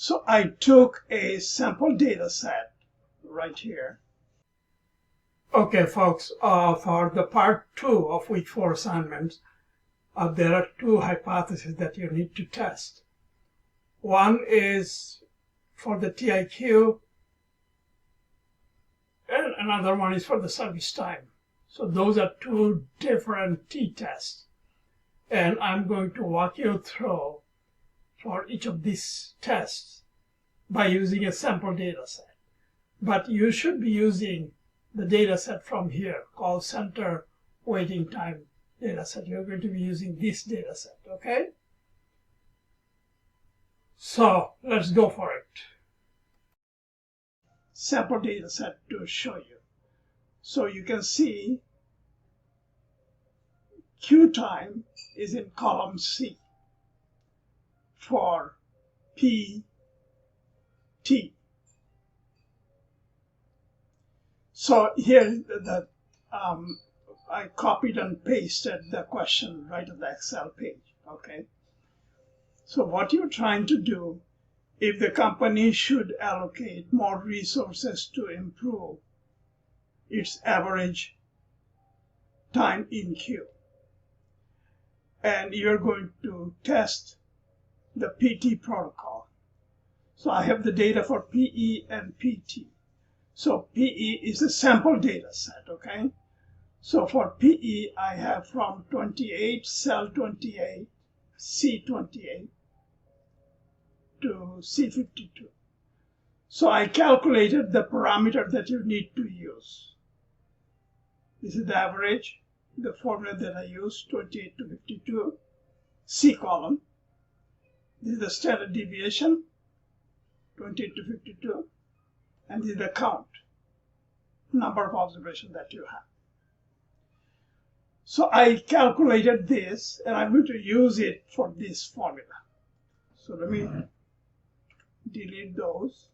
So I took a sample data set right here. Okay, folks, for the part 2 of week 4 assignments, there are 2 hypotheses that you need to test. One is for the TIQ, and another one is for the service time. So those are 2 different t-tests. And I'm going to walk you through for each of these tests by using a sample data set. But you should be using the data set from here called center waiting time data set. You're going to be using this data set, okay? So let's go for it. Sample data set to show you. So you can see Q time is in column C for P, T. So here I copied and pasted the question right on the Excel page, okay? So what you're trying to do, if the company should allocate more resources to improve its average time in queue, and you're going to test the PT protocol. So I have the data for PE and PT. So PE is a sample data set, okay? So for PE, I have from 28, cell 28, C28 to C52. So I calculated the parameter that you need to use. This is the average, the formula that I use, 28 to 52, C column. This is the standard deviation, 28 to 52, and this is the count, number of observations that you have. So I calculated this, and I'm going to use it for this formula. So let me delete those.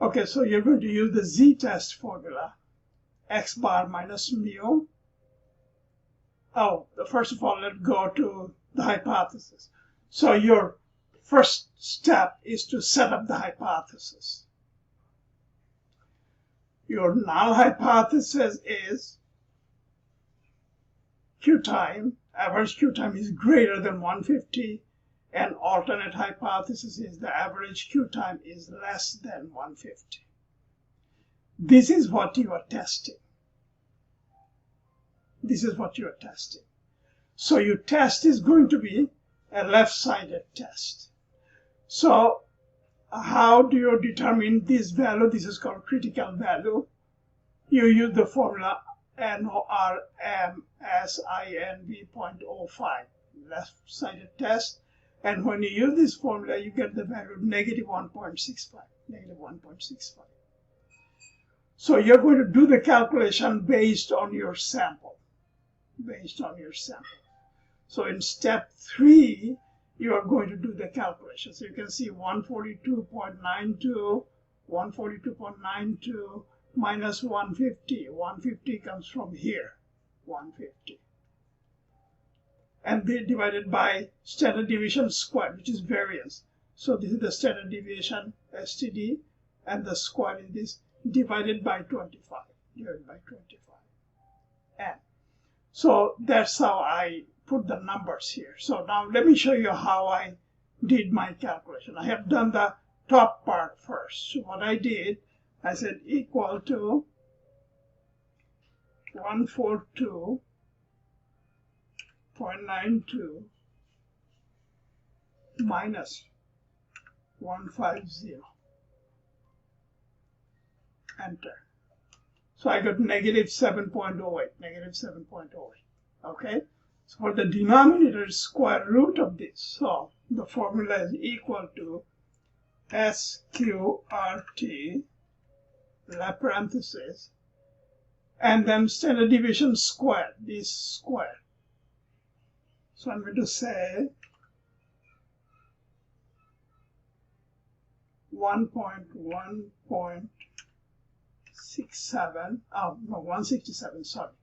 Okay, so you're going to use the z-test formula, x bar minus mu. Oh, first of all, let's go to the hypothesis. So your first step is to set up the hypothesis. Your null hypothesis is Q time, average Q time is greater than 150, and alternate hypothesis is the average Q time is less than 150. This is what you are testing. This is what you are testing. So your test is going to be a left-sided test. So how do you determine this value? This is called critical value. You use the formula NORMSINV 0.05, left-sided test. And when you use this formula, you get the value of negative 1.65, negative 1.65. So you're going to do the calculation based on your sample, So in step 3, you are going to do the calculation. So you can see 142.92, 142.92 minus 150. 150 comes from here, 150. And they divided by standard deviation squared, which is variance. So this is the standard deviation, STD, and the square is this, divided by 25, And so that's how I put the numbers here. So now let me show you how I did my calculation. I have done the top part first. So what I did, I said equal to 142.92 minus 150. Enter. So I got negative 7.08, negative 7.08. Okay? So for the denominator, square root of this. So the formula is equal to SQRT, left parenthesis, and then standard deviation squared, this square. So I'm going to say 1.67, oh no, 167, sorry.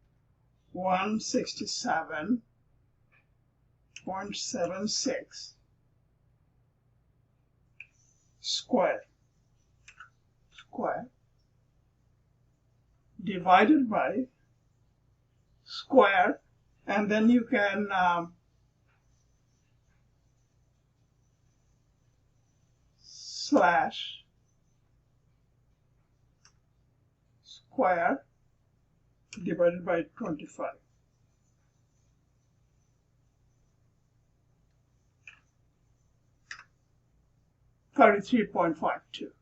167.76 square divided by square, and then you can slash square divided by 25. $33.52.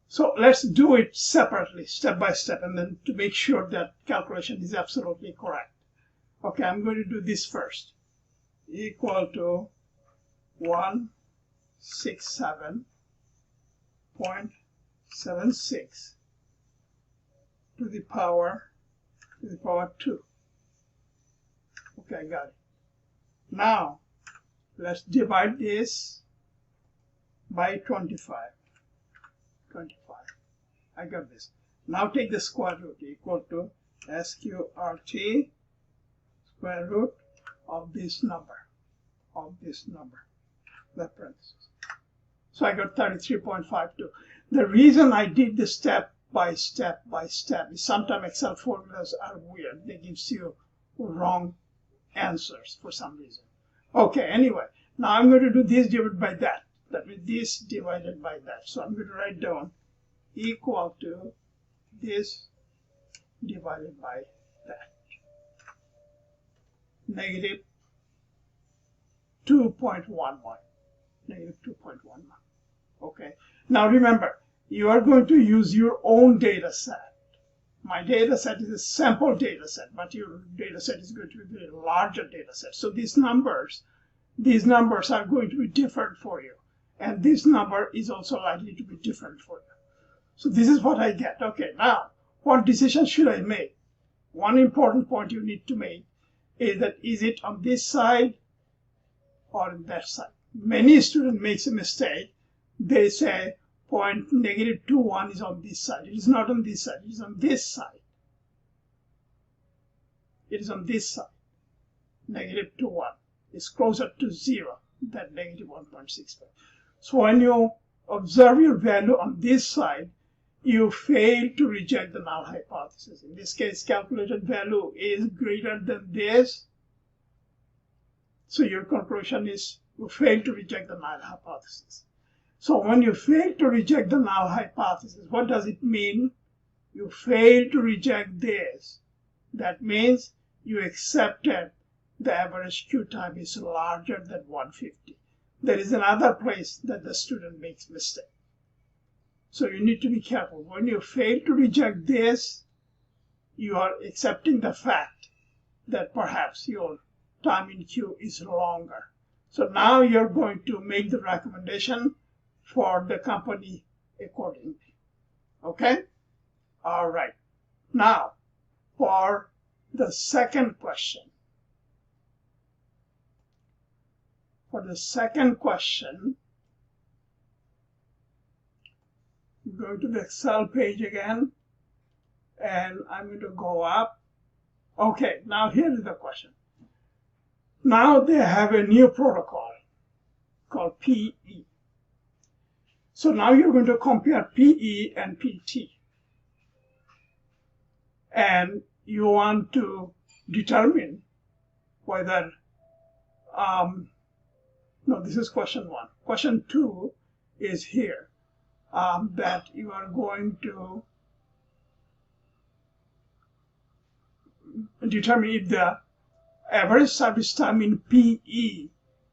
So let's do it separately, step by step, and then to make sure that calculation is absolutely correct. Okay, I'm going to do this first. Equal to 167.76 to the power 2. Okay, I got it. Now let's divide this by 25. I got this. Now take the square root, equal to SQRT square root of this number, the parentheses. So I got 33.52. The reason I did this step by step is sometimes Excel formulas are weird. They give you wrong answers for some reason. Okay, anyway, now I'm going to do this divided by that. That means this divided by that. So I'm going to write down equal to this divided by that. Negative 2.11. Negative 2.11. Okay. Now remember, you are going to use your own data set. My data set is a sample data set, but your data set is going to be a larger data set. So these numbers are going to be different for you. And this number is also likely to be different for you. So this is what I get. Okay, now, what decision should I make? One important point you need to make is that is it on this side or on that side? Many students make a mistake. They say point -21 is on this side. It is not on this side. It is on this side. It is on this side. -21 is closer to 0 than -1.65. So when you observe your value on this side, you fail to reject the null hypothesis. In this case, calculated value is greater than this. So your conclusion is you fail to reject the null hypothesis. So when you fail to reject the null hypothesis, what does it mean? You fail to reject this. That means you accepted the average Q time is larger than 150. There is another place that the student makes mistake. So you need to be careful. When you fail to reject this, you are accepting the fact that perhaps your time in queue is longer. So now you're going to make the recommendation for the company accordingly. Okay? All right. Now, for the second question. For the second question, I'm going to the Excel page again, and I'm going to go up. Okay, now here is the question. Now they have a new protocol called PE. So now you're going to compare PE and PT. And you want to determine whether, no, this is question 1. Question 2 is here, that you are going to determine if the average service time in PE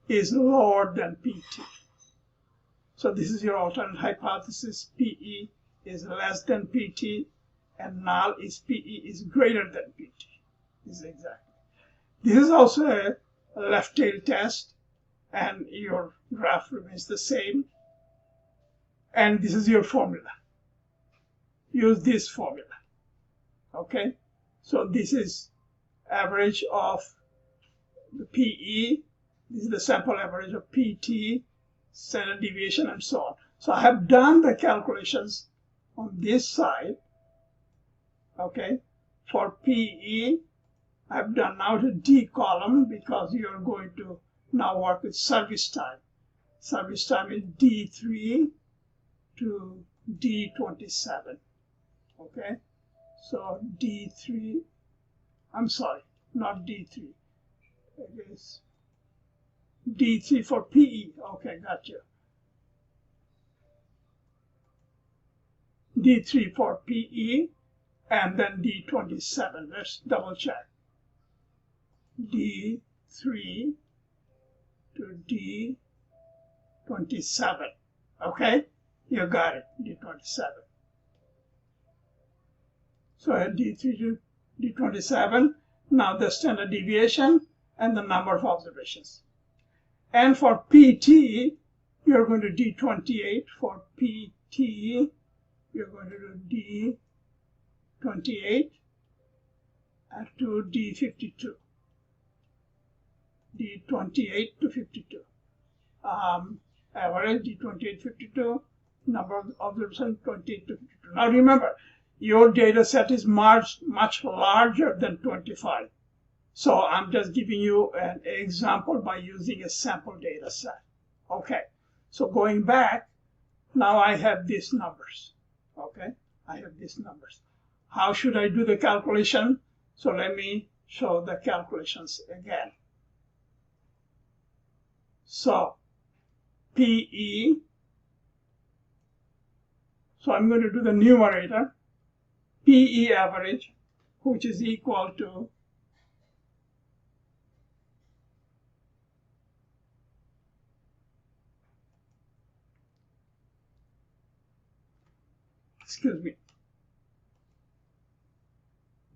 is lower than PT. So this is your alternate hypothesis. PE is less than PT, and null is PE is greater than PT. This is exactly. This is also a left tail test, and your graph remains the same. And this is your formula. Use this formula. Okay? So this is average of the PE. This is the sample average of PT, standard deviation, and so on. So I have done the calculations on this side. Okay? For PE, I've done now the D column because you're going to now work with service time. Service time is D3, to D27. Okay, so D3, I'm sorry, not D3. It is D3 for PE. Okay, gotcha. D3 for PE, and then D27. Let's double check. D3 to D27. Okay, you got it, D27. So I had D3 to D27. Now the standard deviation and the number of observations. And for PT, you're going to D28. For PT, you're going to do D28 and to D52. D28 to 52. Average D28, 52. Number of observations 28 to 52. Now remember, your data set is much larger than 25. So I'm just giving you an example by using a sample data set. Okay, so going back, now I have these numbers. Okay, I have these numbers. How should I do the calculation? So let me show the calculations again. So PE, so I'm going to do the numerator, PE average, which is equal to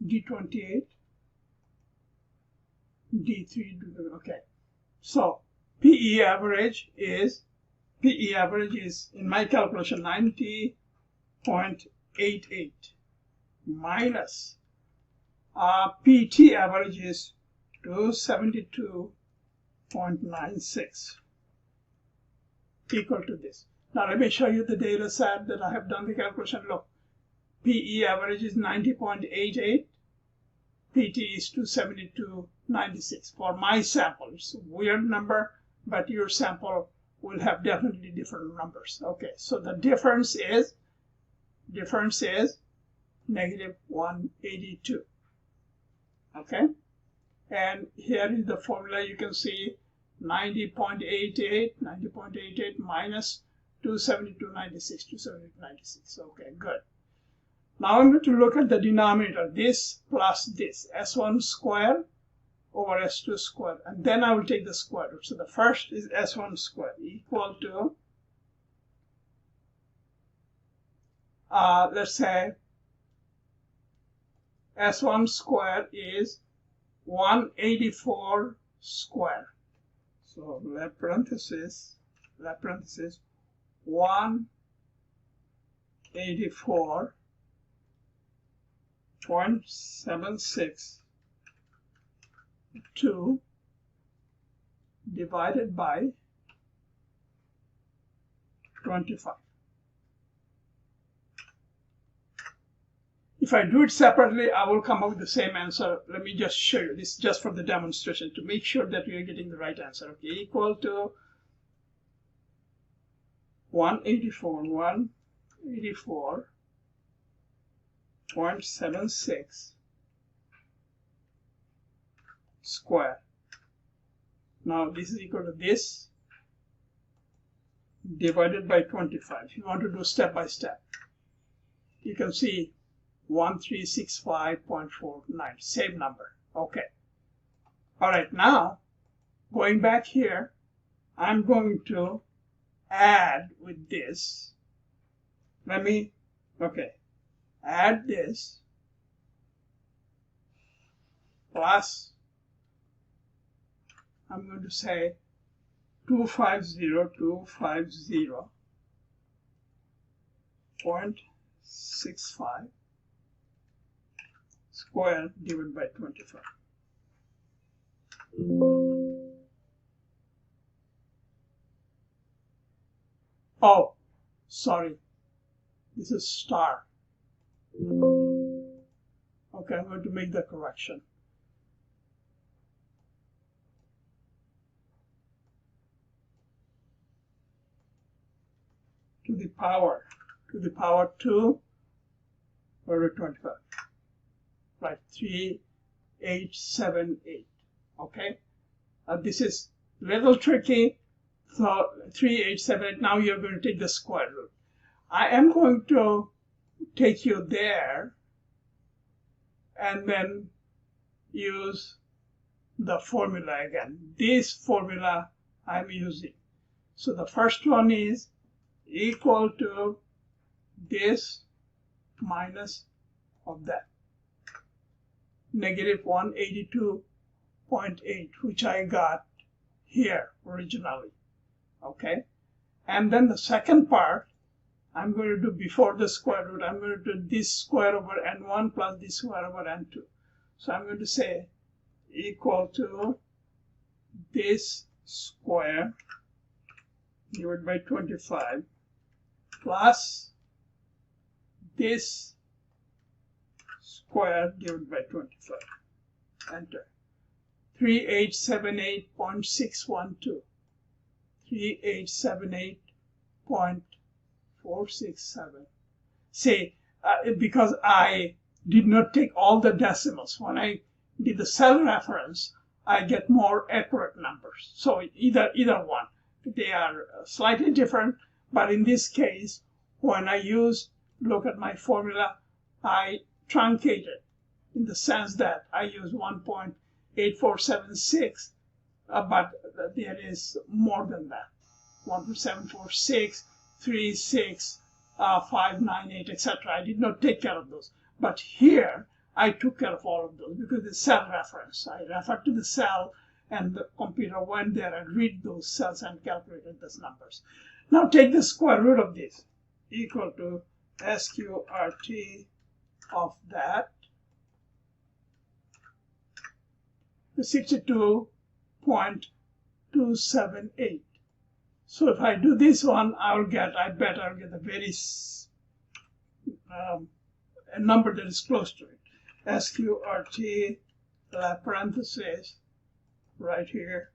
D28, D3, okay. So PE average is in my calculation 90.88 minus PT average is 272.96 equal to this. Now let me show you the data set that I have done the calculation. Look, PE average is 90.88, PT is 272.96 for my sample. It's a weird number, but your sample will have definitely different numbers. Okay, so the difference is negative 182. Okay, and here is the formula. You can see 90.88 minus 272.96, 272.96. Okay, good. Now I'm going to look at the denominator, this plus this, S1 squared over S2 squared, and then I will take the square root. So the first is S1 squared equal to, let's say, S1 squared is 184 squared. So left parenthesis, 184.76 2 divided by 25. If I do it separately, I will come up with the same answer. Let me just show you this just for the demonstration to make sure that we are getting the right answer. Okay, equal to 184.76 squared. Now this is equal to this divided by 25. If you want to do step by step, you can see 1365.49, same number. Okay. All right, now going back here, I'm going to add with this. Add this plus, I'm going to say 250.65 squared divided by 25. Oh, sorry. This is star. Okay, I'm going to make the correction. to the power 2 over 25. Right, 3878. Okay, this is a little tricky. So 3878. Now you're going to take the square root. I am going to take you there and then use the formula again. This formula I'm using. So the first one is equal to this minus of that. Negative 182.8, which I got here originally. Okay? And then the second part, I'm going to do before the square root, I'm going to do this square over n1 plus this square over n2. So I'm going to say equal to this square divided by 25 plus this square divided by 25. Enter. 3878.612. 3878.467. See, because I did not take all the decimals. When I did the cell reference, I get more accurate numbers. So either one. They are slightly different, but in this case, when I look at my formula, I truncate it in the sense that I use 1.8476, but there is more than that. 1.746, 36, 598, etc. I did not take care of those. But here, I took care of all of those because the cell reference. I referred to the cell, and the computer went there and read those cells and calculated those numbers. Now take the square root of this, equal to SQRT of that, 62.278. So if I do this one, I'll get a very a number that is close to it. SQRT, parenthesis, right here,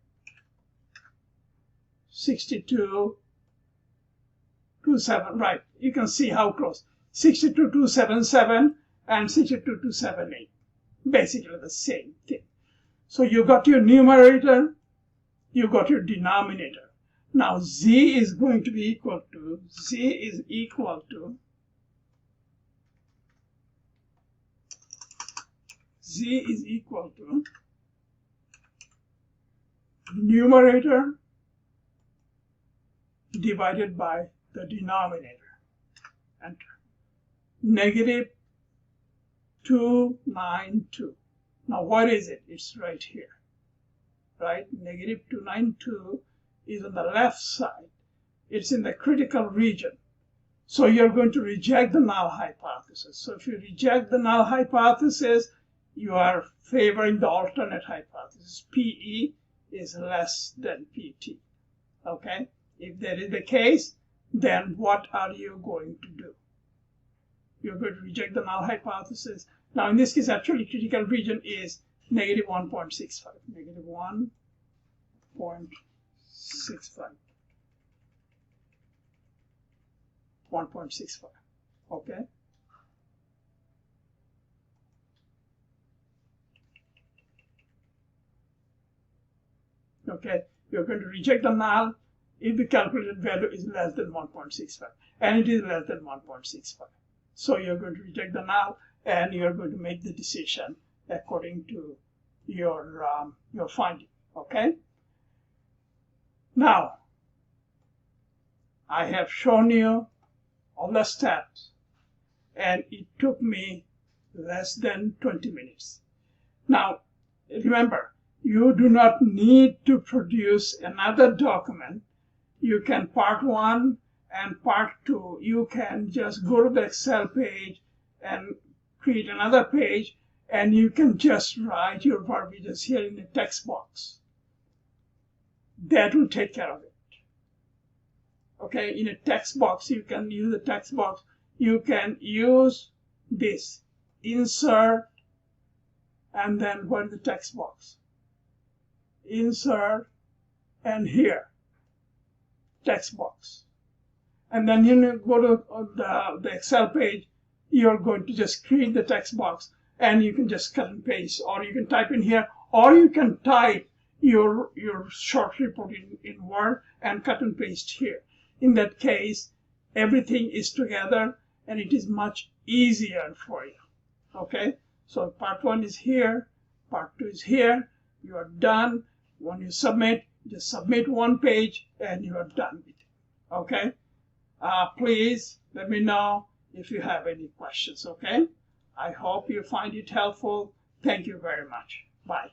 62.277. Right, you can see how close. 62.277 and 62.278. Basically the same thing. So you got your numerator, you got your denominator. Now z is going to be equal to, numerator divided by the denominator. Enter. Negative 292. Now what is it? It's right here. Right? Negative 292 is on the left side. It's in the critical region. So you're going to reject the null hypothesis. So if you reject the null hypothesis, you are favoring the alternate hypothesis. PE is less than PT. Okay? If that is the case, then what are you going to do? You're going to reject the null hypothesis. Now, in this case, actually, critical region is negative 1.65. Negative 1.65. 1.65. Okay? Okay, you're going to reject the null if the calculated value is less than 1.65, and it is less than 1.65. So you're going to reject the null, and you're going to make the decision according to your finding. Okay. Now, I have shown you all the steps, and it took me less than 20 minutes. Now, remember, you do not need to produce another document. You can part 1 and part 2. You can just go to the Excel page and create another page, and you can just write your verbiages here in the text box. That will take care of it. Okay, in a text box, you can use the text box. You can use this, insert, and then what is the text box? Insert, and here, text box. and then you go to the Excel page. You're going to just create the text box, and you can just cut and paste, or you can type in here, or you can type your short report in Word and cut and paste here. In that case, everything is together, and it is much easier for you. Okay, so part 1 is here, part 2 is here. You are done. When you submit, just submit 1 page, and you are done with it. Okay, please let me know if you have any questions. Okay, I hope you find it helpful. Thank you very much. Bye.